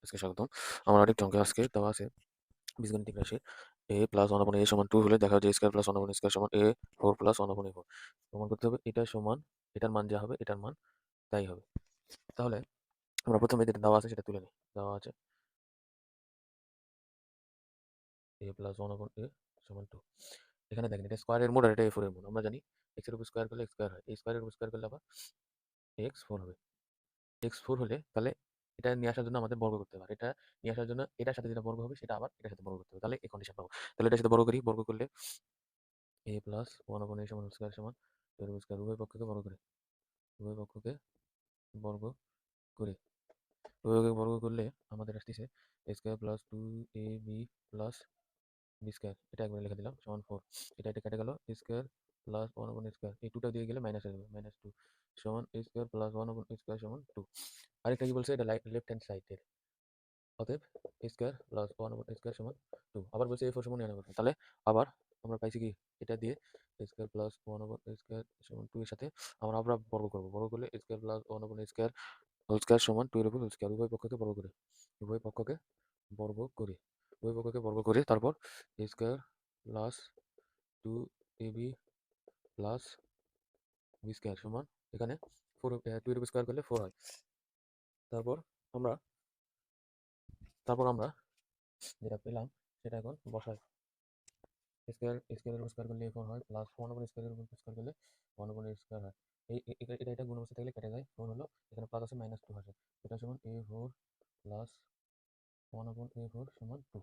আজকে স্বাগতম। আমার আরেকটি অঙ্কে আজকে দেওয়া আছে বীজগণিতিক রাশি a প্লাস 1/a সমান 2 হলে দেখা যায় a square plus 1/a square সমান a 4 প্লাস 1/a 4 প্রমাণ করতে হবে এটা সমান এটার মান যা হবে এটার মান তাই হবে। তাহলে আমরা প্রথমে যেটা দেওয়া আছে সেটা তুলে নিই। দেওয়া আছে a প্লাস 1/a সমান 2। এখানে দেখেন এটা স্কয়ারের মোড আর এটা a4 এর মোড। আমরা জানি x এর উপর স্কয়ার করলে x স্কয়ার হয়। a স্কয়ারের উপর স্কয়ার করলে আবার x4 হবে। x4 হলে তাহলে এটা নিয়ে আসার জন্য আমাদের বর্গ করতে হবে। আর এটা নিয়ে আসার জন্য এটার সাথে যেটা বর্গ হবে সেটা আবার এটার সাথে বর্গ করতে হবে। তাহলে এই কন্ডিশন পাবো। তাহলে এটার সাথে বর্গ করি। বর্গ করলে a প্লাস 1/a সমান স্কয়ার সমান 2 এর স্কয়ার উভয় পক্ষকে বর্গ করে। উভয় পক্ষকে বর্গ করে। উভয় পক্ষকে বর্গ করলে আমাদের আসতেছে a square plus 2ab plus b square. এটা একবারে লিখে দিলাম সমান 4। এটা কেটে গেল a square plus 1/a square. এই 2টা দিয়ে গেলে মাইনাস হয়ে যাবে। -2 সমান a square plus 1/a square সমান 2। আরেকটা কি বলছে এটা লেফট হ্যান্ড সাইডের। অতএব a square plus 1/a square সমান 2। আবার বলছে a4 সমান 99। তাহলে আবার আমরা পাইছি কি এটা দিয়ে a square plus 1/a square সমান 2 এর সাথে আমরা আবার বর্গ করব। বর্গ করলে a square plus 1/a square whole square সমান 2 এর উপর হোল স্কয়ার। উভয় পক্ষকে বর্গ করে। উভয় পক্ষকে বর্গ করে। উভয় পক্ষকে বর্গ করে তারপর a square plus 2ab plus b square সমান এখানে 4 2 এর উপর স্কয়ার করলে 4 হয়। তারপর আমরা আমরা যেটা পেলাম সেটা এখন বসাই। স্কয়ারের উপর স্কয়ার করলে a4 হয় প্লাস 1/a স্কয়ারের উপর স্কয়ার করলে 1/a স্কয়ার হয়। এটা গুণ অবস্থা থাকলে কেটে যায়। 4 হলো এখানে প্লাস আছে -2 আসে। এটা সমান a4 প্লাস 1/a4 সমান 2।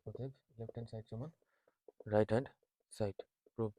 অতএব লেফট হ্যান্ড সাইড সমান রাইট হ্যান্ড সাইড প্রুভড।